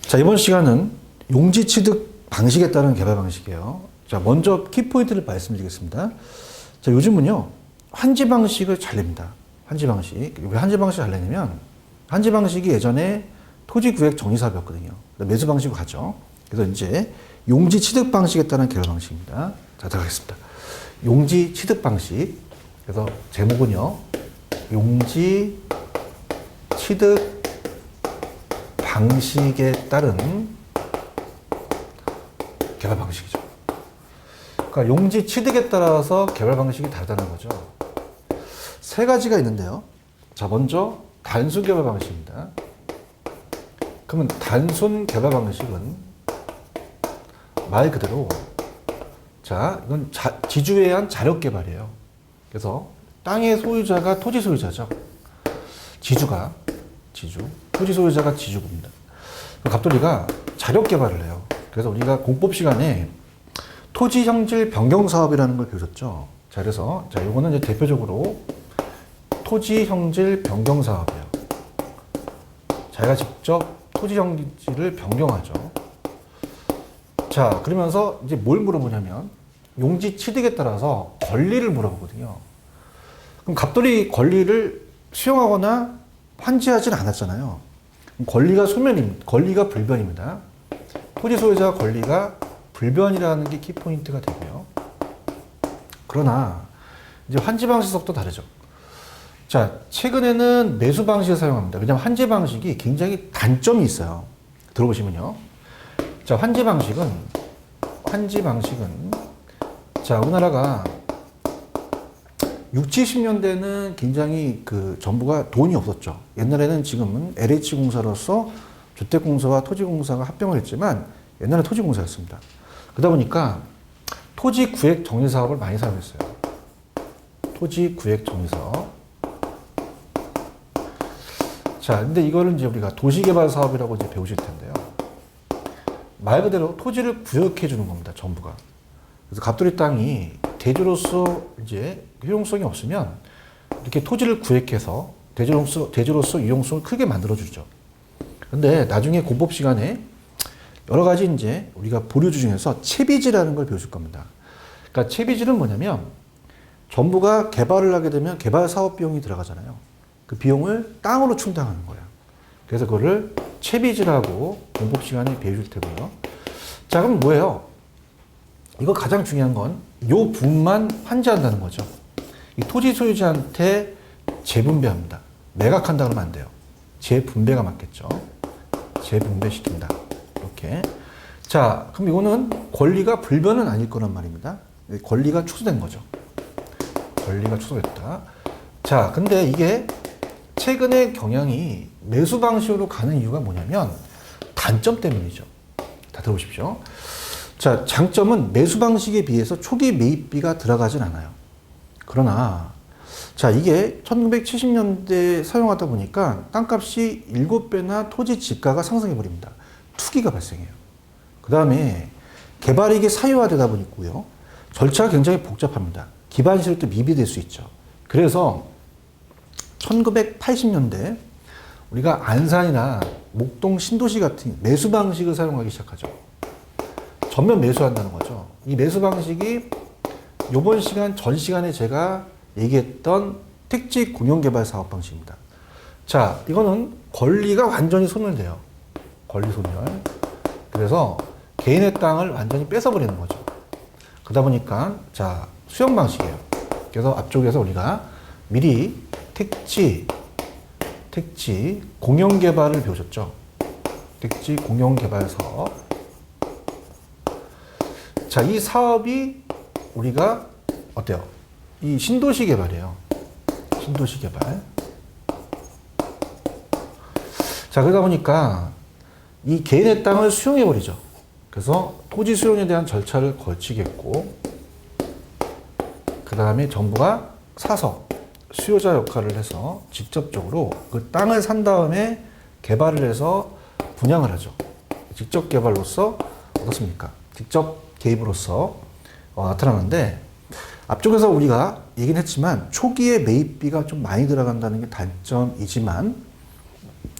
자, 이번 시간은 용지 취득 방식에 따른 개발 방식이에요. 자, 먼저 키포인트를 말씀드리겠습니다. 자, 요즘은요, 환지 방식을 잘 냅니다. 환지 방식. 왜 환지 방식 잘 내냐면, 환지 방식이 예전에 토지 구획 정리 사업이었거든요. 매수 방식으로 가죠. 그래서 이제 용지 취득 방식에 따른 개발 방식입니다. 자, 들어가겠습니다. 용지 취득 방식. 그래서 제목은요, 용지 취득 방식에 따른 개발 방식이죠. 그러니까 용지 취득에 따라서 개발 방식이 다르다는 거죠. 세 가지가 있는데요. 자, 먼저 단순 개발 방식입니다. 그러면 단순 개발 방식은 말 그대로, 자, 이건 지주에 의한 자력 개발이에요. 그래서 땅의 소유자가 토지 소유자죠. 지주가 지주, 토지 소유자가 지주입니다. 갑돌이가 자력 개발을 해요. 그래서 우리가 공법 시간에 토지 형질 변경 사업이라는 걸 배우셨죠. 자, 그래서 자, 요거는 이제 대표적으로 토지 형질 변경 사업이에요. 자기가 직접 토지 형질을 변경하죠. 자, 그러면서 이제 뭘 물어보냐면 용지 취득에 따라서 권리를 물어보거든요. 그럼 갑돌이 권리를 수용하거나 환지하지는 않았잖아요. 권리가 소멸입니다. 권리가 불변입니다. 토지 소유자 권리가 불변이라는 게 키포인트가 되고요. 그러나 이제 환지 방식도 다르죠. 자, 최근에는 매수 방식을 사용합니다. 왜냐하면 환지 방식이 굉장히 단점이 있어요. 들어보시면요. 자, 환지 방식은 자, 우리나라가 60, 70년대는 굉장히 정부가 돈이 없었죠. 옛날에는 지금은 LH공사로서 주택공사와 토지공사가 합병을 했지만 옛날에 토지공사였습니다. 그러다 보니까 토지 구획 정리 사업을 많이 사용했어요. 토지 구획 정리 사업. 자, 근데 이거를 이제 우리가 도시개발 사업이라고 이제 배우실 텐데요. 말 그대로 토지를 구역해 주는 겁니다. 정부가. 그래서 갑돌이 땅이 대주로서 이제 효용성이 없으면 이렇게 토지를 구획해서 대주로서 유용성을 크게 만들어주죠. 근데 나중에 공법 시간에 여러 가지 이제 우리가 보류주 중에서 채비지라는 걸 배우실 겁니다. 그러니까 채비지는 뭐냐면 정부가 개발을 하게 되면 개발 사업 비용이 들어가잖아요. 그 비용을 땅으로 충당하는 거예요. 그래서 그거를 채비지라고 공법 시간에 배우실 테고요. 자, 그럼 뭐예요? 이거 가장 중요한 건 요 부분만 환지한다는 거죠. 이 토지 소유자한테 재분배합니다. 매각한다 그러면 안 돼요. 재분배가 맞겠죠. 재분배시킨다. 이렇게. 자, 그럼 이거는 권리가 불변은 아닐 거란 말입니다. 권리가 축소된 거죠. 권리가 축소됐다. 자, 근데 이게 최근의 경향이 매수 방식으로 가는 이유가 뭐냐면 단점 때문이죠. 다 들어보십시오. 자, 장점은 매수 방식에 비해서 초기 매입비가 들어가진 않아요. 그러나, 자, 이게 1970년대에 사용하다 보니까 땅값이 7배나 토지 지가가 상승해버립니다. 투기가 발생해요. 그 다음에 개발이익이 사유화되다 보니까요. 절차가 굉장히 복잡합니다. 기반 시설도 미비될 수 있죠. 그래서 1980년대 우리가 안산이나 목동 신도시 같은 매수 방식을 사용하기 시작하죠. 전면 매수한다는 거죠. 이 매수 방식이 요번 시간, 전 시간에 제가 얘기했던 택지 공용개발 사업 방식입니다. 자, 이거는 권리가 완전히 소멸돼요. 권리 소멸. 그래서 개인의 땅을 완전히 뺏어버리는 거죠. 그러다 보니까, 자, 수용 방식이에요. 그래서 앞쪽에서 우리가 미리 택지 공용개발을 배우셨죠. 택지 공용개발 사업. 자, 이 사업이 우리가 어때요? 이 신도시 개발이에요. 신도시 개발. 자, 그러다 보니까 이 개인의 땅을 수용해버리죠. 그래서 토지 수용에 대한 절차를 거치겠고, 그 다음에 정부가 사서 수요자 역할을 해서 직접적으로 그 땅을 산 다음에 개발을 해서 분양을 하죠. 직접 개발로서 어떻습니까? 직접 개입으로서 나타나는데, 앞쪽에서 우리가 얘기는 했지만 초기에 매입비가 좀 많이 들어간다는 게 단점이지만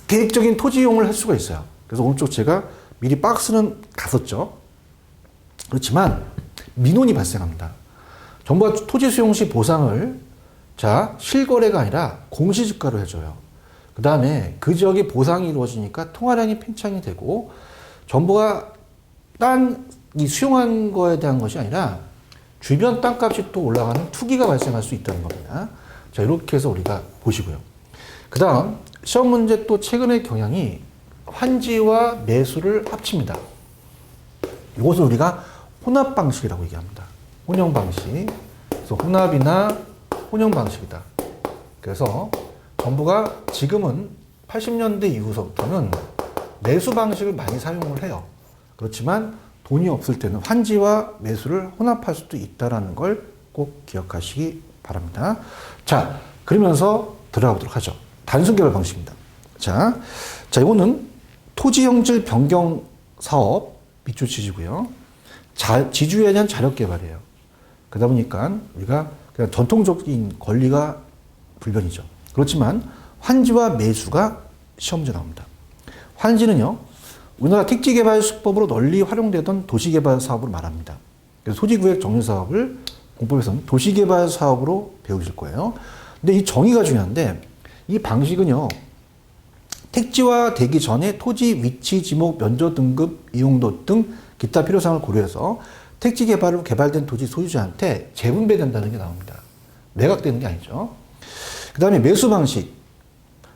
계획적인 토지 이용을 할 수가 있어요. 그래서 오른쪽 제가 미리 박스는 갔었죠. 그렇지만 민원이 발생합니다. 정부가 토지 수용 시 보상을 실거래가 아니라 공시지가로 해줘요. 그 다음에 그 지역에 보상이 이루어지니까 통화량이 팽창이 되고 정부가 이 수용한 거에 대한 것이 아니라 주변 땅값이 또 올라가는 투기가 발생할 수 있다는 겁니다. 자, 이렇게 해서 우리가 보시고요. 그 다음 시험 문제 또 최근의 경향이 환지와 매수를 합칩니다. 이것을 우리가 혼합 방식이라고 얘기합니다. 혼용 방식. 그래서 혼합이나 혼용 방식이다. 그래서 정부가 지금은 80년대 이후서부터는 매수 방식을 많이 사용을 해요. 그렇지만 돈이 없을 때는 환지와 매수를 혼합할 수도 있다는 걸 꼭 기억하시기 바랍니다. 자, 그러면서 들어가 보도록 하죠. 단순 개발 방식입니다. 자, 이거는 토지 형질 변경 사업 밑줄 치시고요. 지주에 대한 자력 개발이에요. 그러다 보니까 우리가 그냥 전통적인 권리가 불변이죠. 그렇지만 환지와 매수가 시험 문제 나옵니다. 환지는요, 우리나라 택지개발수법으로 널리 활용되던 도시개발 사업을 말합니다. 그래서 토지구역 정리 사업을 공법에서는 도시개발 사업으로 배우실 거예요. 근데 이 정의가 중요한데 이 방식은요, 택지화 되기 전에 토지 위치, 지목, 면적 등급, 이용도 등 기타 필요사항을 고려해서 택지 개발로 개발된 토지 소유자한테 재분배된다는 게 나옵니다. 매각되는 게 아니죠. 그 다음에 매수 방식.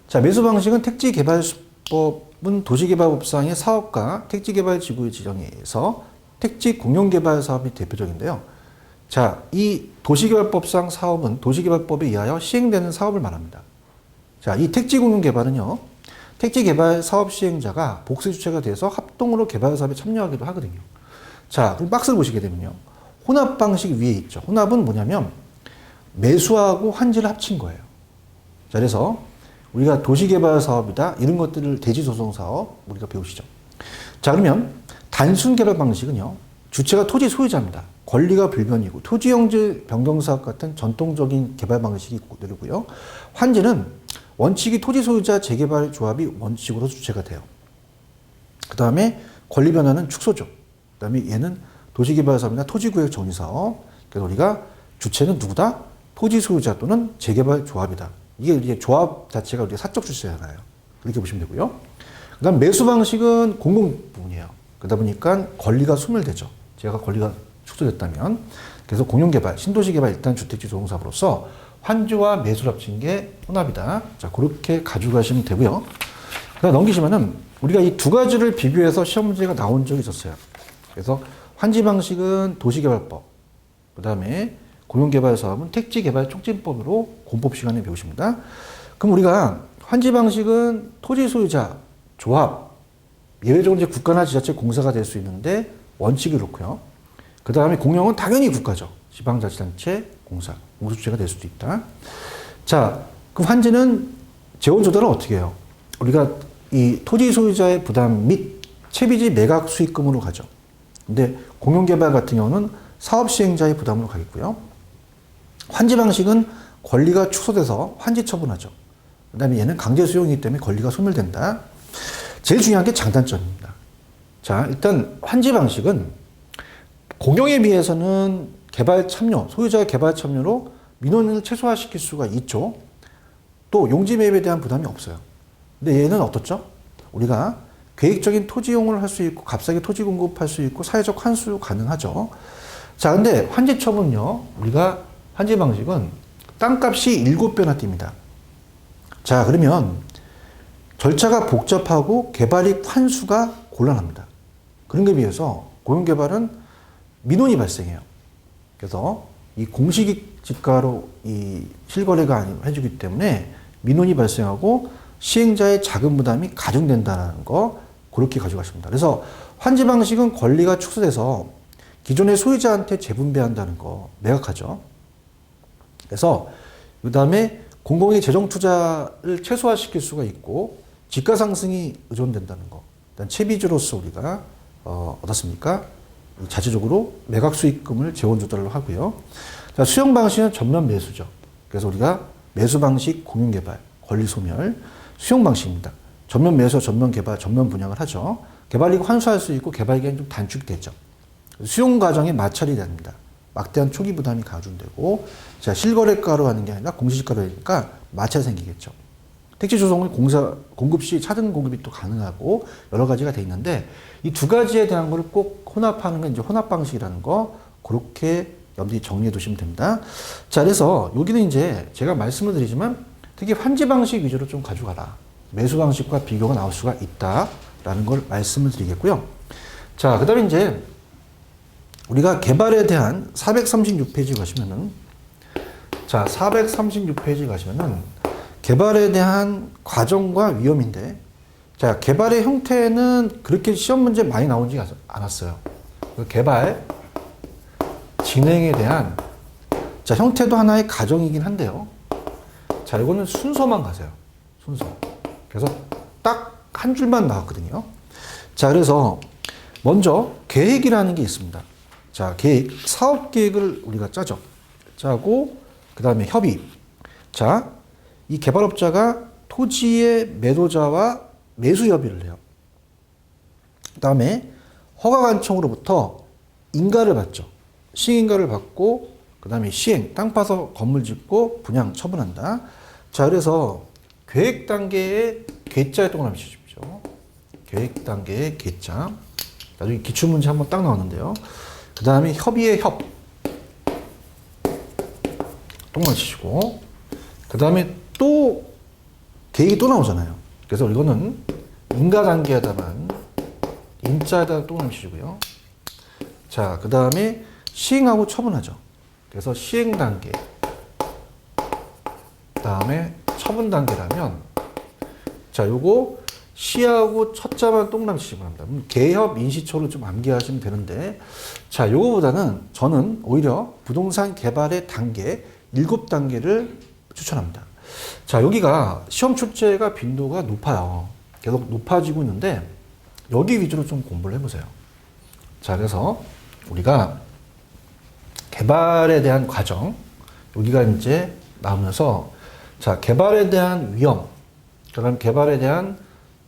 자, 매수 방식은 택지개발수법은 도시개발법상의 사업과 택지개발지구의 지정에 의해서 택지 공용개발 사업이 대표적인데요. 자, 이 도시개발법상 사업은 도시개발법에 의하여 시행되는 사업을 말합니다. 자, 이 택지공용개발은요, 택지개발 사업 시행자가 복수주체가 돼서 합동으로 개발 사업에 참여하기도 하거든요. 자, 그럼 박스를 보시게 되면요. 혼합 방식 위에 있죠. 혼합은 뭐냐면 매수하고 환지를 합친 거예요. 자, 그래서 우리가 도시개발 사업이다 이런 것들을 대지소송 사업 우리가 배우시죠. 자, 그러면 단순 개발 방식은요. 주체가 토지 소유자입니다. 권리가 불변이고 토지 형질 변경 사업 같은 전통적인 개발 방식이 고르고요. 환지는 원칙이 토지 소유자 재개발 조합이 원칙으로 주체가 돼요. 그 다음에 권리 변화는 축소죠. 그 다음에 얘는 도시개발 사업이나 토지구역 정리 사업. 그래서 우리가 주체는 누구다? 토지 소유자 또는 재개발 조합이다. 이게 조합 자체가 우리가 사적 주체잖아요. 이렇게 보시면 되고요. 그 다음 매수 방식은 공공 부분이에요. 그러다 보니까 권리가 소멸되죠. 제가 권리가 축소됐다면. 그래서 공용개발, 신도시개발 일단 주택지 조성사업으로서 환지와 매수를 합친 게 혼합이다. 자, 그렇게 가져가시면 되고요. 그다음 넘기시면은 우리가 이 두 가지를 비교해서 시험 문제가 나온 적이 있었어요. 그래서 환지 방식은 도시개발법, 그 다음에 공용개발 사업은 택지개발촉진법으로 공법 시간에 배우십니다. 그럼 우리가 환지 방식은 토지 소유자 조합, 예외적으로 이제 국가나 지자체 공사가 될 수 있는데 원칙이 그렇고요. 그 다음에 공용은 당연히 국가죠. 지방자치단체 공사, 공소주체가 될 수도 있다. 자, 그럼 환지는 재원 조달을 어떻게 해요? 우리가 이 토지 소유자의 부담 및 채비지 매각 수익금으로 가죠. 근데 공용개발 같은 경우는 사업 시행자의 부담으로 가겠고요. 환지 방식은 권리가 축소돼서 환지 처분하죠. 그 다음에 얘는 강제 수용이기 때문에 권리가 소멸된다. 제일 중요한 게 장단점입니다. 자, 일단 환지 방식은 공용에 비해서는 개발 참여, 소유자의 개발 참여로 민원을 최소화시킬 수가 있죠. 또 용지 매입에 대한 부담이 없어요. 근데 얘는 어떻죠? 우리가 계획적인 토지 이용을 할 수 있고 값싸게 토지 공급할 수 있고 사회적 환수 가능하죠. 자, 근데 환지 처분요. 우리가 환지 방식은 땅값이 7배나 뜁니다. 자, 그러면 절차가 복잡하고 개발이 환수가 곤란합니다. 그런 게 비해서 공용개발은 민원이 발생해요. 그래서 이 공시지가로 이 실거래가 해주기 때문에 민원이 발생하고 시행자의 자금 부담이 가중된다는 거 그렇게 가져가십니다. 그래서 환지 방식은 권리가 축소돼서 기존의 소유자한테 재분배한다는 거 매각하죠. 그래서 그 다음에 공공의 재정 투자를 최소화시킬 수가 있고 지가 상승이 의존된다는 거. 일단 채비주로서 우리가 어떻습니까? 자체적으로 매각 수익금을 재원 조달을 하고요. 자, 수용 방식은 전면 매수죠. 그래서 우리가 매수 방식 공용개발, 권리 소멸, 수용 방식입니다. 전면 매수, 전면 개발, 전면 분양을 하죠. 개발이익 환수할 수 있고 개발기간이 좀 단축되죠. 수용 과정에 마찰이 됩니다. 막대한 초기 부담이 가중되고, 자, 실거래가로 하는 게 아니라 공시지가로 하니까 마찰이 생기겠죠. 택지 조성은 공급 시 차등 공급이 또 가능하고 여러 가지가 돼 있는데 이 두 가지에 대한 거를 꼭 혼합하는 건 이제 혼합 방식이라는 거 그렇게 염두에 정리해 두시면 됩니다. 자, 그래서 여기는 이제 제가 말씀을 드리지만 특히 환지 방식 위주로 좀 가져가라. 매수 방식과 비교가 나올 수가 있다라는 걸 말씀을 드리겠고요. 자, 그 다음에 이제 우리가 개발에 대한 436페이지 가시면은 자, 436페이지 가시면은 개발에 대한 과정과 위험인데 자, 개발의 형태는 그렇게 시험 문제 많이 나오지 않았어요. 그 개발 진행에 대한 자, 형태도 하나의 과정이긴 한데요. 자, 이거는 순서만 가세요. 순서. 그래서 딱 한 줄만 나왔거든요. 자, 그래서 먼저 계획이라는 게 있습니다. 자, 계획, 사업 계획을 우리가 짜죠. 짜고 그 다음에 협의. 자, 이 개발업자가 토지의 매도자와 매수 협의를 해요. 그 다음에 허가관청으로부터 인가를 받죠. 시행인가를 받고 그 다음에 시행, 땅 파서 건물 짓고 분양 처분한다. 자, 그래서 계획 단계의 계자에 동그라미 치십시오. 계획 단계의 계자. 나중에 기출문제 한번 딱 나오는데요. 그 다음에 협의의 협. 동그라미 치시고 그 다음에 또 계획이 또 나오잖아요. 그래서 이거는 인가 단계에다만 인자에다 동그라미 치시고요. 자, 그 다음에 시행하고 처분하죠. 그래서 시행 단계. 그 다음에 처분 단계라면 자, 요거 시하고 첫자만 동그라미 치시면 합니다. 개협 인시초를 좀 암기하시면 되는데 자, 요거보다는 저는 오히려 부동산 개발의 단계 7단계를 추천합니다. 자, 여기가 시험 출제가 빈도가 높아요. 계속 높아지고 있는데 여기 위주로 좀 공부를 해보세요. 자, 그래서 우리가 개발에 대한 과정 여기가 이제 나오면서 자, 개발에 대한 위험, 그다음 개발에 대한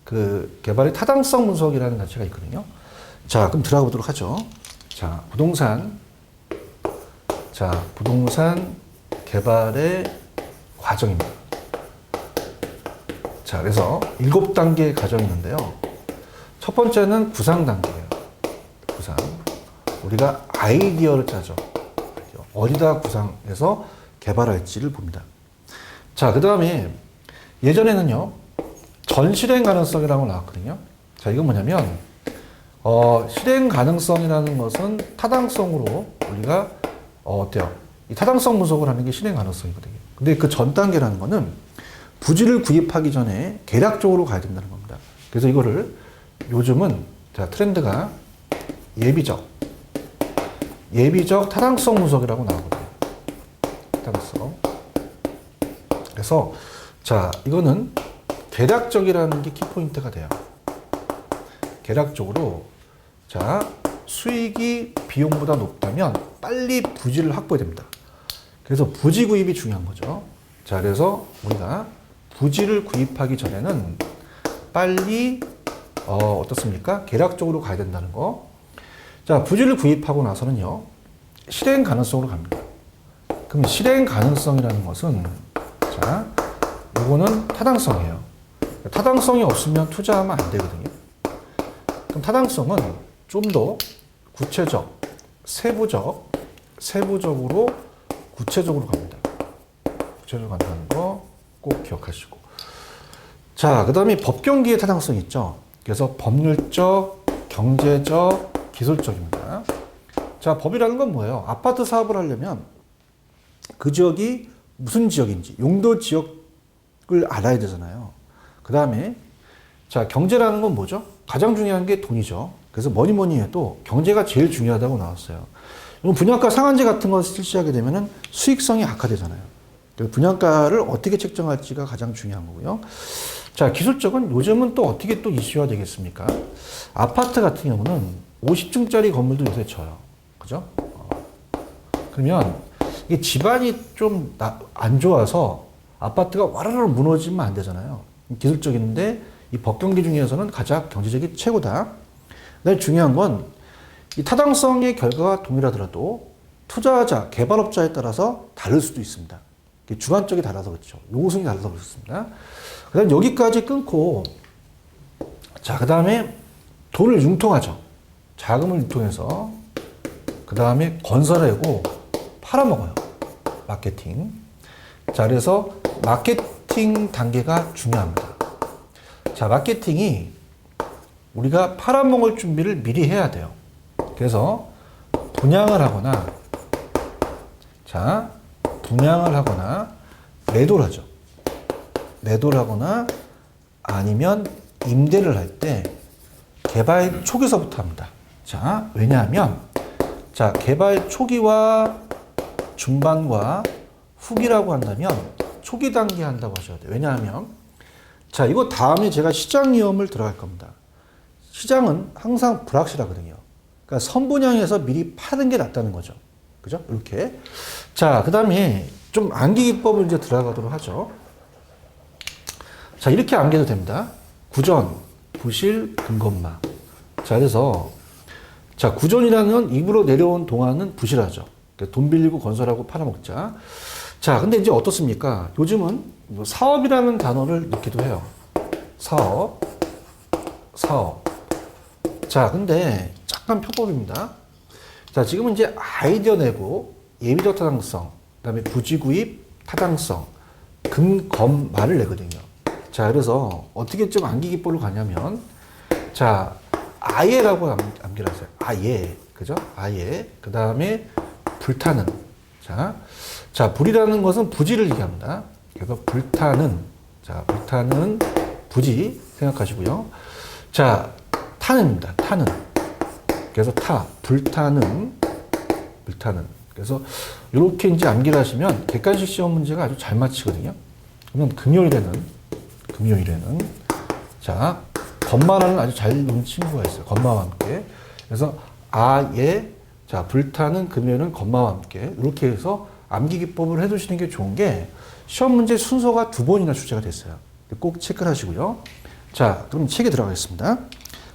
그 개발의 타당성 분석이라는 가치가 있거든요. 자, 그럼 들어가 보도록 하죠. 자, 부동산 개발의 과정입니다. 자, 그래서 7단계의 과정이 있는데요. 첫 번째는 구상 단계예요. 구상. 우리가 아이디어를 짜죠. 어디다 구상해서 개발할지를 봅니다. 자, 그 다음에 예전에는요, 전실행 가능성이라고 나왔거든요. 자, 이건 뭐냐면, 실행 가능성이라는 것은 타당성으로 우리가, 어때요? 이 타당성 분석을 하는 게 실행 가능성이거든요. 근데 그 전 단계라는 거는 부지를 구입하기 전에 계략적으로 가야 된다는 겁니다. 그래서 이거를 요즘은, 자, 트렌드가 예비적 타당성 분석이라고 나오거든요. 타당성. 그래서 자, 이거는 계략적이라는 게 키포인트가 돼요. 계략적으로 자, 수익이 비용보다 높다면 빨리 부지를 확보해야 됩니다. 그래서 부지 구입이 중요한 거죠. 자, 그래서 우리가 부지를 구입하기 전에는 빨리 어떻습니까? 계략적으로 가야 된다는 거. 자, 부지를 구입하고 나서는요, 실행 가능성으로 갑니다. 그럼 실행 가능성이라는 것은, 자, 요거는 타당성이에요. 타당성이 없으면 투자하면 안 되거든요. 그럼 타당성은 좀 더 구체적, 세부적으로 구체적으로 갑니다. 구체적으로 간다는 거 꼭 기억하시고. 자, 그 다음에 법경기의 타당성이 있죠. 그래서 법률적, 경제적, 기술적입니다. 자, 법이라는 건 뭐예요? 아파트 사업을 하려면 그 지역이 무슨 지역인지, 용도 지역을 알아야 되잖아요. 그 다음에, 자, 경제라는 건 뭐죠? 가장 중요한 게 돈이죠. 그래서 뭐니 해도 경제가 제일 중요하다고 나왔어요. 분양가 상한제 같은 걸 실시하게 되면 수익성이 악화되잖아요. 분양가를 어떻게 책정할지가 가장 중요한 거고요. 자, 기술적은 요즘은 또 어떻게 또 이슈화 되겠습니까? 아파트 같은 경우는 50층짜리 건물도 요새 쳐요. 그죠? 그러면 이게 집안이 좀 안 좋아서 아파트가 와르르 무너지면 안 되잖아요. 기술적인데 이 법경기 중에서는 가장 경제적이 최고다. 근데 중요한 건 이 타당성의 결과가 동일하더라도 투자자, 개발업자에 따라서 다를 수도 있습니다. 주관적이 달라서 그렇죠. 요구성이 달라서 그렇습니다. 그 다음 여기까지 끊고, 자, 그 다음에 돈을 융통하죠. 자금을 융통해서, 그 다음에 건설하고 팔아먹어요. 마케팅. 자, 그래서 마케팅 단계가 중요합니다. 자, 마케팅이 우리가 팔아먹을 준비를 미리 해야 돼요. 그래서 분양을 하거나, 자, 분양을 하거나 매도를 하죠. 매도를 하거나 아니면 임대를 할 때 개발 초기서부터 합니다. 자, 왜냐하면 자, 개발 초기와 중반과 후기라고 한다면 초기 단계 한다고 하셔야 돼요. 왜냐하면 자, 이거 다음에 제가 시장 위험을 들어갈 겁니다. 시장은 항상 불확실하거든요. 그러니까 선분양해서 미리 파는 게 낫다는 거죠. 그죠? 이렇게. 자, 그 다음에 좀 암기 기법을 이제 들어가도록 하죠. 자, 이렇게 암기해도 됩니다. 구전, 부실, 근검마. 자, 그래서 자, 구전이라는 건 입으로 내려온 동안은 부실하죠. 그러니까 돈 빌리고 건설하고 팔아먹자. 자, 근데 이제 어떻습니까? 요즘은 뭐 사업이라는 단어를 넣기도 해요. 사업. 자, 근데 잠깐 편법입니다. 자, 지금은 이제 아이디어 내고 예비도 타당성, 그 다음에 부지 구입 타당성, 근검말을 내거든요. 자, 그래서 어떻게 좀 암기 기법으로 가냐면, 자, 아예라고 암기를 하세요. 아예. 그죠? 아예. 그 다음에 불타는. 자, 불이라는 것은 부지를 얘기합니다. 그래서 불타는. 자, 불타는 부지 생각하시고요. 자, 타는입니다. 타는. 그래서 불타는. 그래서 이렇게 이제 암기를 하시면 객관식 시험 문제가 아주 잘 맞히거든요. 그러면 금요일에는 자, 건마라는 아주 잘 노는 친구가 있어요. 건마와 함께. 그래서 아예, 자, 불타는 금요일은 건마와 함께. 이렇게 해서 암기 기법을 해두시는 게 좋은 게 시험 문제 순서가 2번이나 출제가 됐어요. 꼭 체크를 하시고요. 자, 그럼 책에 들어가겠습니다.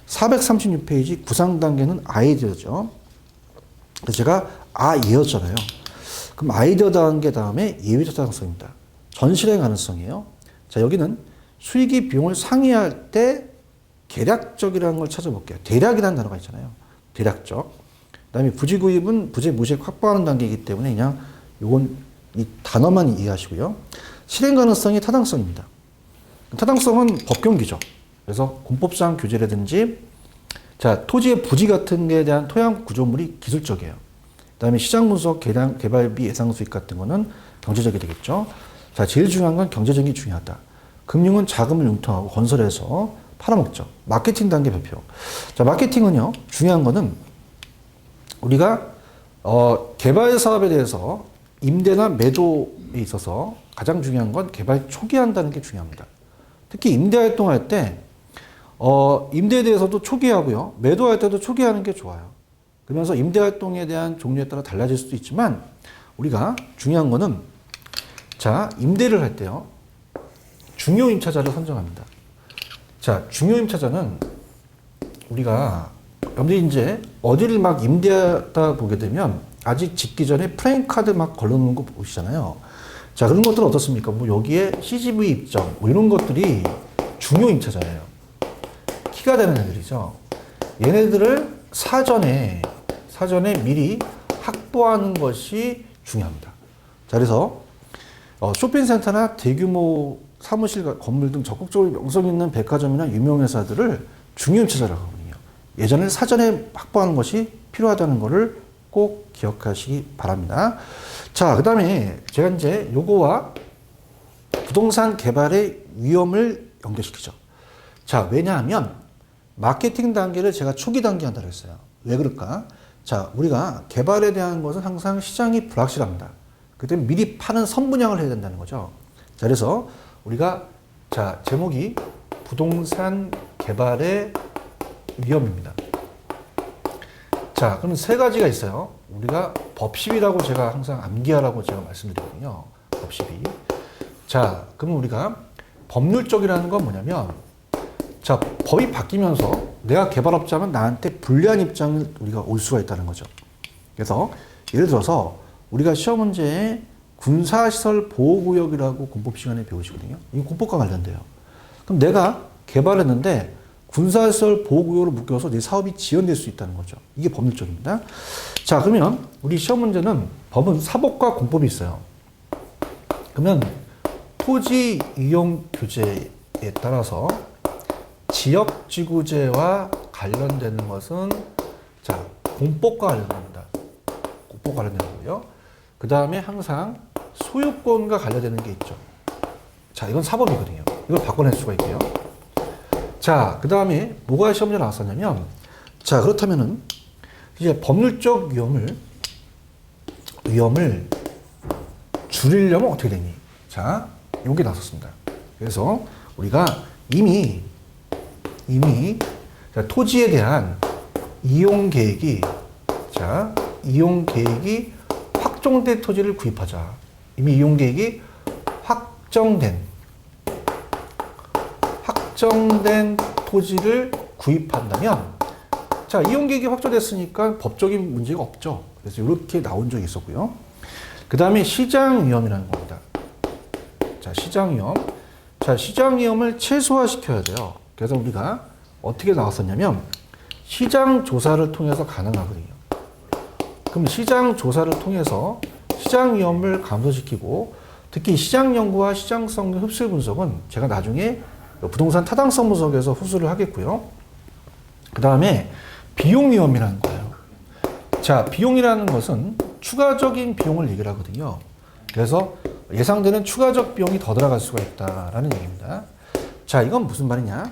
436페이지 구상 단계는 아이디어죠. 그래서 제가 아예였잖아요. 그럼 아이디어 단계 다음에 예외적 타당성입니다. 전실의 가능성이에요. 자, 여기는 수익이 비용을 상회할 때 계략적이라는 걸 찾아볼게요. 대략이라는 단어가 있잖아요. 대략적. 그 다음에 부지 구입은 부재 무색 확보하는 단계이기 때문에 그냥 요건 이 단어만 이해하시고요. 실행 가능성이 타당성입니다. 타당성은 법경기죠. 그래서 공법상 규제라든지 자, 토지의 부지 같은 거에 대한 토양 구조물이 기술적이에요. 그 다음에 시장 분석, 개발비 예상 수익 같은 거는 경제적이 되겠죠. 자, 제일 중요한 건 경제적이 중요하다. 금융은 자금을 융통하고 건설해서 팔아먹죠. 마케팅 단계 발표. 자, 마케팅은요, 중요한 거는 우리가 개발 사업에 대해서 임대나 매도에 있어서 가장 중요한 건 개발 초기에 한다는 게 중요합니다. 특히 임대 활동할 때 임대에 대해서도 초기에 하고요. 매도할 때도 초기에 하는 게 좋아요. 그러면서 임대 활동에 대한 종류에 따라 달라질 수도 있지만 우리가 중요한 거는 자, 임대를 할 때요. 중요 임차자를 선정합니다. 자, 중요 임차자는 우리가 여러분들이 이제 어디를 막 임대하다 보게 되면 아직 짓기 전에 프레임카드 막 걸어놓는 거 보시잖아요. 자, 그런 것들은 어떻습니까? 뭐 여기에 CGV 입점, 뭐 이런 것들이 중요 임차자예요. 키가 되는 애들이죠. 얘네들을 사전에 미리 확보하는 것이 중요합니다. 자, 그래서 쇼핑센터나 대규모 사무실, 건물 등 적극적으로 명성 있는 백화점이나 유명회사들을 중요 임차자라고 하거든요. 예전에 사전에 확보하는 것이 필요하다는 것을 꼭 기억하시기 바랍니다. 자, 그 다음에 제가 이제 요거와 부동산 개발의 위험을 연결시키죠. 자, 왜냐하면 마케팅 단계를 제가 초기 단계 한다고 했어요. 왜 그럴까? 자, 우리가 개발에 대한 것은 항상 시장이 불확실합니다. 그때 미리 파는 선분양을 해야 된다는 거죠. 자, 그래서 우리가 자, 제목이 부동산 개발의 위험입니다. 자, 그럼 세 가지가 있어요. 우리가 법시비라고 제가 항상 암기하라고 제가 말씀드리거든요. 법시비. 자, 그럼 우리가 법률적이라는 건 뭐냐면 자, 법이 바뀌면서 내가 개발업자면 나한테 불리한 입장을 우리가 올 수가 있다는 거죠. 그래서 예를 들어서 우리가 시험 문제에 군사시설 보호구역이라고 공법 시간에 배우시거든요. 이거 공법과 관련돼요. 그럼 내가 개발했는데 군사시설 보호구역으로 묶여서 내 사업이 지연될 수 있다는 거죠. 이게 법률적입니다. 자, 그러면 우리 시험 문제는 법은 사법과 공법이 있어요. 그러면 토지 이용 규제에 따라서 지역지구제와 관련되는 것은 자, 공법과 관련됩니다. 공법과 관련되는 거고요. 그 다음에 항상 소유권과 관련되는 게 있죠. 자, 이건 사법이거든요. 이걸 바꿔낼 수가 있고요. 자, 그 다음에 뭐가 시험에 나왔었냐면, 자, 그렇다면은 이제 법률적 위험을 줄이려면 어떻게 되니? 자, 요게 나왔었습니다. 그래서 우리가 이미 자, 토지에 대한 이용 계획이 확정된 토지를 구입하자. 이미 이용 계획이 확정된 토지를 구입한다면, 자, 이용 계획이 확정됐으니까 법적인 문제가 없죠. 그래서 이렇게 나온 적이 있었고요. 그 다음에 시장 위험이라는 겁니다. 자, 시장 위험. 자, 시장 위험을 최소화시켜야 돼요. 그래서 우리가 어떻게 나왔었냐면, 시장 조사를 통해서 가능하거든요. 그럼 시장 조사를 통해서 시장 위험을 감소시키고, 특히 시장 연구와 시장성 흡수 분석은 제가 나중에 부동산 타당성 분석에서 후수를 하겠고요. 그 다음에 비용 위험이라는 거예요. 자, 비용이라는 것은 추가적인 비용을 얘기를 하거든요. 그래서 예상되는 추가적 비용이 더 들어갈 수가 있다라는 얘기입니다. 자, 이건 무슨 말이냐?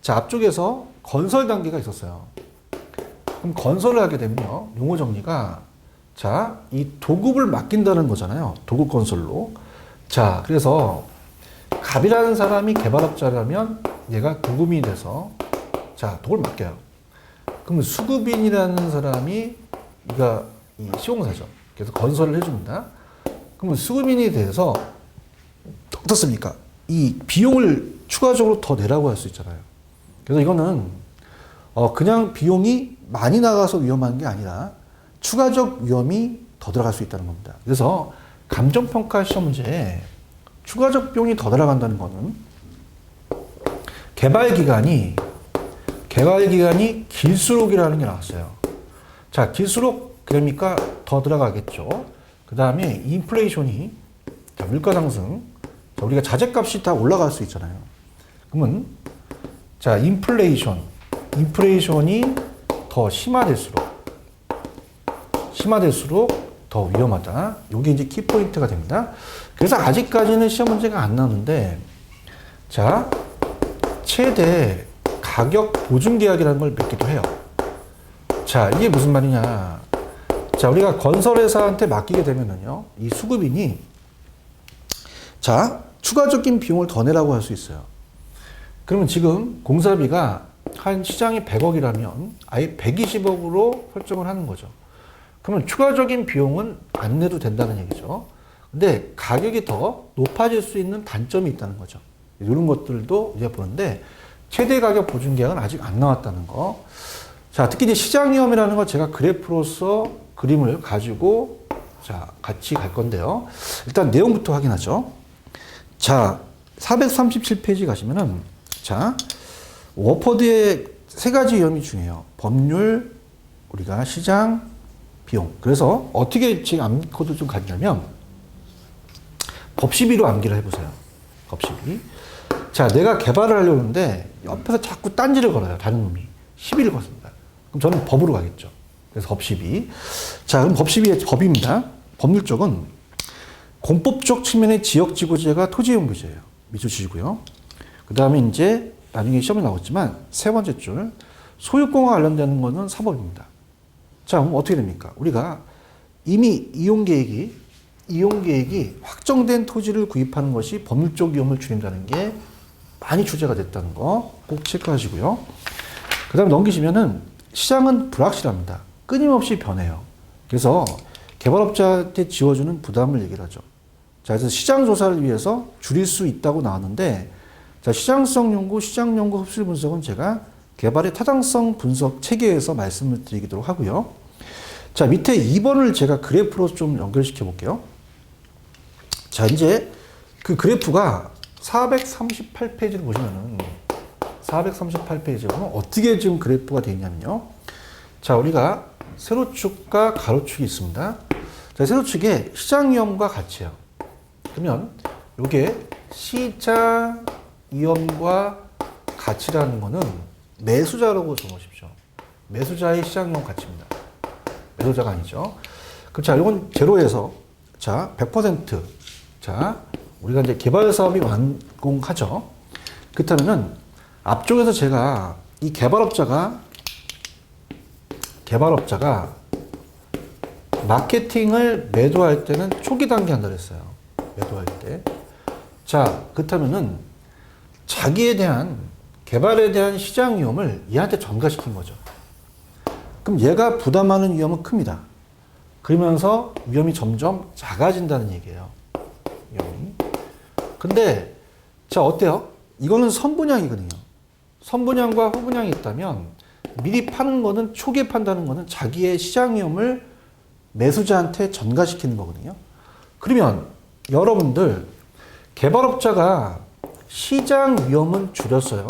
자, 앞쪽에서 건설 단계가 있었어요. 그럼 건설을 하게 되면요, 용어 정리가, 자, 이 도급을 맡긴다는 거잖아요. 도급 건설로. 자, 그래서 갑이라는 사람이 개발업자라면 얘가 도급이 돼서, 자, 도급을 맡겨요. 그럼 수급인이라는 사람이 이 시공사죠. 그래서 건설을 해줍니다. 그러면 수급인이 돼서 어떻습니까? 이 비용을 추가적으로 더 내라고 할 수 있잖아요. 그래서 이거는 그냥 비용이 많이 나가서 위험한 게 아니라 추가적 위험이 더 들어갈 수 있다는 겁니다. 그래서 감정평가 시험 문제에 추가적 비용이 더 들어간다는 거는 개발 기간이 길수록이라는 게 나왔어요. 자, 길수록 그러니까 더 들어가겠죠. 그 다음에 인플레이션이, 자, 물가 상승, 자, 우리가 자재값이 다 올라갈 수 있잖아요. 그러면 자, 인플레이션이 더 심화될수록 더 위험하다. 이게 이제 키포인트가 됩니다. 그래서 아직까지는 시험 문제가 안 나오는데, 자, 최대 가격 보증 계약이라는 걸 맺기도 해요. 자, 이게 무슨 말이냐? 자, 우리가 건설회사한테 맡기게 되면은요, 이 수급인이, 자, 추가적인 비용을 더 내라고 할 수 있어요. 그러면 지금 공사비가 한 시장이 100억이라면 아예 120억으로 설정을 하는 거죠. 그러면 추가적인 비용은 안 내도 된다는 얘기죠. 근데 가격이 더 높아질 수 있는 단점이 있다는 거죠. 이런 것들도 이제 보는데, 최대 가격 보증 계약은 아직 안 나왔다는 거. 자, 특히 이제 시장 위험이라는 거 제가 그래프로서 그림을 가지고, 자, 같이 갈 건데요. 일단 내용부터 확인하죠. 자, 437페이지 가시면은, 자, 워퍼드의 세 가지 위험이 중요해요. 법률, 우리가 시장, 비용. 그래서 어떻게 지금 암기코드 좀 가냐면, 법시비로 암기를 해보세요. 법시비. 자, 내가 개발을 하려고 하는데 옆에서 자꾸 딴지를 걸어요. 다른 놈이. 시비를 걸습니다. 그럼 저는 법으로 가겠죠. 그래서 법시비. 자, 그럼 법시비의 법입니다. 법률 쪽은 공법적 측면의 지역지구제가 토지이용규제예요. 미주지구요. 그 다음에 이제 나중에 시험에 나왔지만 세 번째 줄 소유권과 관련되는 거는 사법입니다. 자, 그럼 어떻게 됩니까? 우리가 이미 이용계획이 확정된 토지를 구입하는 것이 법률적 위험을 줄인다는 게 많이 주제가 됐다는 거 꼭 체크하시고요. 그 다음에 넘기시면은 시장은 불확실합니다. 끊임없이 변해요. 그래서 개발업자한테 지워주는 부담을 얘기를 하죠. 자, 그래서 시장 조사를 위해서 줄일 수 있다고 나왔는데, 자, 시장성 연구, 시장 연구 흡수율 분석은 제가 개발의 타당성 분석 체계에서 말씀을 드리도록 하고요. 자, 밑에 2번을 제가 그래프로 좀 연결시켜 볼게요. 자, 이제 그 그래프가 438페이지를 보시면은 438페이지에 보면 어떻게 지금 그래프가 되어 있냐면요. 자, 우리가 세로축과 가로축이 있습니다. 자, 세로축에 시장 위험과 가치예요. 그러면 이게 시장 위험과 가치라는 거는 매수자라고 적으십시오. 매수자의 시장 위험 가치입니다. 매도자가 아니죠. 그럼 자, 이건 제로에서 자, 100%. 자, 우리가 이제 개발 사업이 완공하죠. 그렇다면은 앞쪽에서 제가 이 개발업자가 마케팅을 매도할 때는 초기 단계 한다 그랬어요. 매도할 때. 자, 그렇다면은 자기에 대한 개발에 대한 시장 위험을 얘한테 전가시킨 거죠. 그럼 얘가 부담하는 위험은 큽니다. 그러면서 위험이 점점 작아진다는 얘기예요. 위험이. 근데 자, 어때요? 이거는 선분양이거든요. 선분양과 후분양이 있다면 미리 파는 거는 초기에 판다는 거는 자기의 시장 위험을 매수자한테 전가시키는 거거든요. 그러면 여러분들 개발업자가 시장 위험은 줄였어요.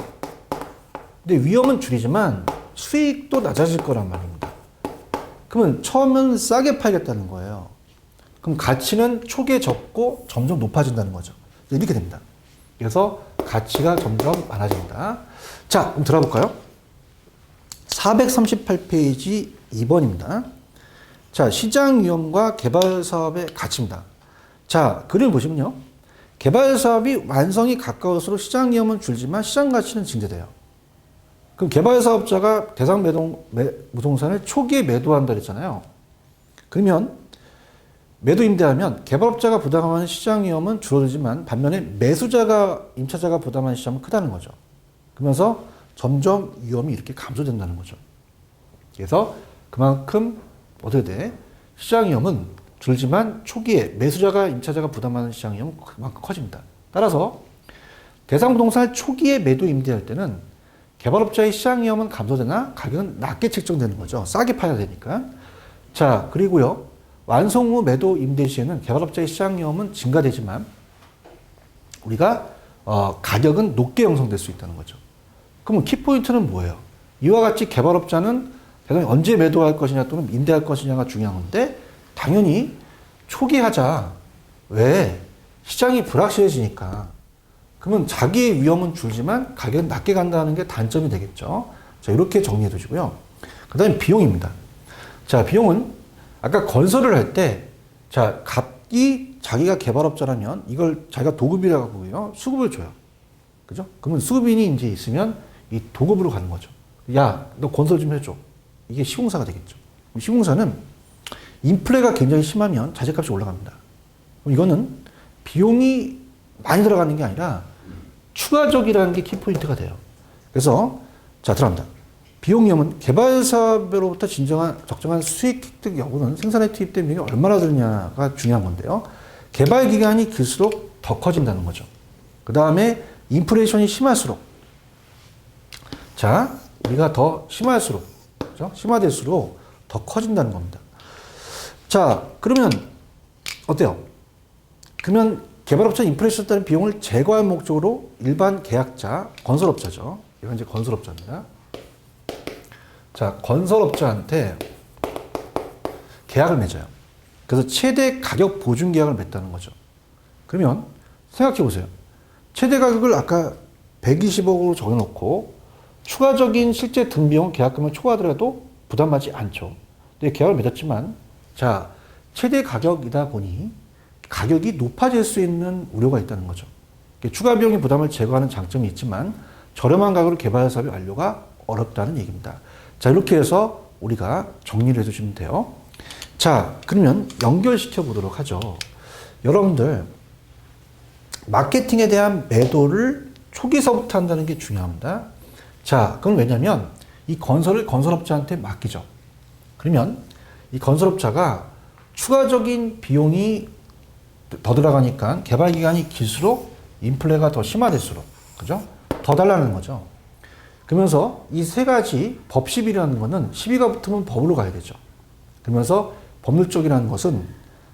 근데 위험은 줄이지만 수익도 낮아질 거란 말입니다. 그러면 처음은 싸게 팔겠다는 거예요. 그럼 가치는 초기에 적고 점점 높아진다는 거죠. 이렇게 됩니다. 그래서 가치가 점점 많아진다. 자, 그럼 들어볼까요? 438페이지 2번입니다. 자, 시장 위험과 개발 사업의 가치입니다. 자, 그림 보시면요. 개발 사업이 완성이 가까울수록 시장 위험은 줄지만 시장 가치는 증대돼요. 그럼 개발 사업자가 대상 부동산을 초기에 매도한다 그랬잖아요. 그러면 매도 임대하면 개발업자가 부담하는 시장 위험은 줄어들지만 반면에 매수자가 임차자가 부담하는 시장은 크다는 거죠. 그러면서 점점 위험이 이렇게 감소된다는 거죠. 그래서 그만큼 어떻게 돼? 시장 위험은 줄지만 초기에 매수자가 임차자가 부담하는 시장 위험은 그만큼 커집니다. 따라서 대상 부동산을 초기에 매도 임대할 때는 개발업자의 시장 위험은 감소되나 가격은 낮게 책정되는 거죠. 싸게 파야 되니까. 자, 그리고요. 완성 후 매도 임대 시에는 개발업자의 시장 위험은 증가되지만 우리가 가격은 높게 형성될 수 있다는 거죠. 그러면 키포인트는 뭐예요? 이와 같이 개발업자는 대상이 언제 매도할 것이냐 또는 임대할 것이냐가 중요한 건데 당연히 초기 하자. 왜? 시장이 불확실해지니까. 그러면 자기의 위험은 줄지만 가격은 낮게 간다는 게 단점이 되겠죠. 자, 이렇게 정리해 두시고요. 그 다음에 비용입니다. 자, 비용은 아까 건설을 할 때, 자, 갑이 자기가 개발업자라면 이걸 자기가 도급이라고 하고요. 수급을 줘요. 그죠? 그러면 수급인이 이제 있으면 이 도급으로 가는 거죠. 야, 너 건설 좀 해줘. 이게 시공사가 되겠죠. 시공사는 인플레가 굉장히 심하면 자재값이 올라갑니다. 이거는 비용이 많이 들어가는 게 아니라 추가적이라는 게 키포인트가 돼요. 그래서 자, 들어갑니다. 비용 위험은 개발 사업으로부터 진정한 적정한 수익 획득 여부는 생산에 투입된 비용이 얼마나 들냐가 중요한 건데요. 개발 기간이 길수록 더 커진다는 거죠. 그 다음에 인플레이션이 심할수록 자, 우리가 더 심할수록 그렇죠? 심화될수록 더 커진다는 겁니다. 자, 그러면 어때요? 그러면 개발업자 인플레이션에 따른 비용을 제거할 목적으로 일반 계약자, 건설업자죠. 이건 이제 건설업자입니다. 자, 건설업자한테 계약을 맺어요. 그래서 최대 가격 보증 계약을 맺다는 거죠. 그러면 생각해 보세요. 최대 가격을 아까 120억으로 정해놓고 추가적인 실제 등비용 계약금을 초과하더라도 부담하지 않죠. 근데 계약을 맺었지만 자, 최대 가격이다 보니 가격이 높아질 수 있는 우려가 있다는 거죠. 추가 비용의 부담을 제거하는 장점이 있지만 저렴한 가격으로 개발 사업이 완료가 어렵다는 얘기입니다. 자, 이렇게 해서 우리가 정리를 해주시면 돼요. 자, 그러면 연결시켜 보도록 하죠. 여러분들 마케팅에 대한 매도를 초기서부터 한다는 게 중요합니다. 자, 그건 왜냐면 이 건설을 건설업자한테 맡기죠. 그러면 이 건설업자가 추가적인 비용이 더 들어가니까 개발 기간이 길수록 인플레가 더 심화될수록 그죠? 더 달라는 거죠. 그러면서 이 세 가지 법 12라는 거는 12가 붙으면 법으로 가야 되죠. 그러면서 법률적이라는 것은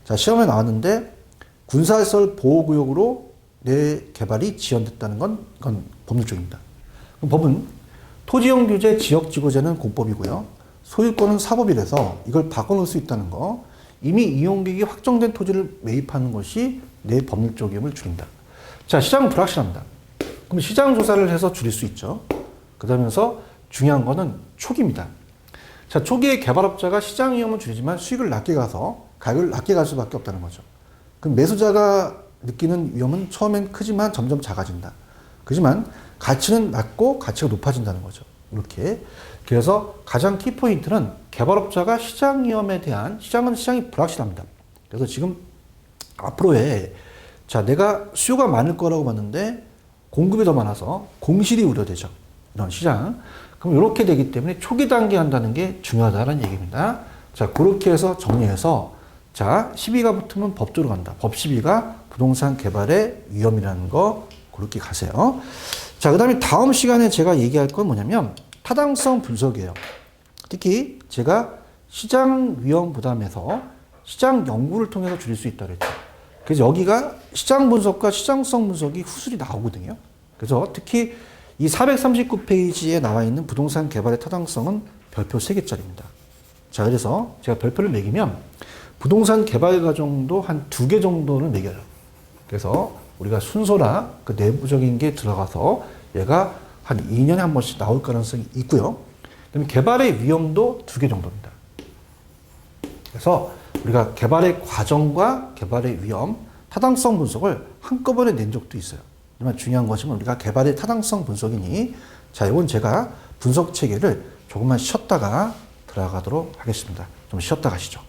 자, 시험에 나왔는데 군사시설 보호구역으로 내 개발이 지연됐다는 건 이건 법률적입니다. 그럼 법은 토지용 규제, 지역지구제는 공법이고요. 소유권은 사법이라서 이걸 바꿔놓을 수 있다는 거. 이미 이용객이 확정된 토지를 매입하는 것이 내 법률적임을 줄인다. 자, 시장은 불확실합니다. 그럼 시장 조사를 해서 줄일 수 있죠. 그러면서 중요한 거는 초기입니다. 자, 초기에 개발업자가 시장 위험은 줄이지만 수익을 낮게 가서 가격을 낮게 갈 수밖에 없다는 거죠. 그럼 매수자가 느끼는 위험은 처음엔 크지만 점점 작아진다. 그렇지만 가치는 낮고 가치가 높아진다는 거죠. 이렇게. 그래서 가장 키포인트는 개발업자가 시장 위험에 대한 시장이 불확실합니다. 그래서 지금 앞으로의 자, 내가 수요가 많을 거라고 봤는데 공급이 더 많아서 공실이 우려되죠. 이런 시장. 그럼 이렇게 되기 때문에 초기 단계 한다는 게 중요하다는 얘기입니다. 자, 그렇게 해서 정리해서 자, 12가 붙으면 법조로 간다. 법 12가 부동산 개발의 위험이라는 거 그렇게 가세요. 자, 그 다음에 다음 시간에 제가 얘기할 건 뭐냐면 타당성 분석이에요. 특히 제가 시장 위험 부담에서 시장 연구를 통해서 줄일 수 있다고 했죠. 그래서 여기가 시장 분석과 시장성 분석이 후술이 나오거든요. 그래서 특히 이 439페이지에 나와 있는 부동산 개발의 타당성은 별표 3개짜리입니다. 자, 그래서 제가 별표를 매기면 부동산 개발 과정도 한 2개 정도는 매겨요. 그래서 우리가 순서나 그 내부적인 게 들어가서 얘가 한 2년에 한 번씩 나올 가능성이 있고요. 그다음에 개발의 위험도 2개 정도입니다. 그래서 우리가 개발의 과정과 개발의 위험, 타당성 분석을 한꺼번에 낸 적도 있어요. 하지만 중요한 것은 우리가 개발의 타당성 분석이니 자, 이건 제가 분석 체계를 조금만 쉬었다가 들어가도록 하겠습니다. 좀 쉬었다 가시죠.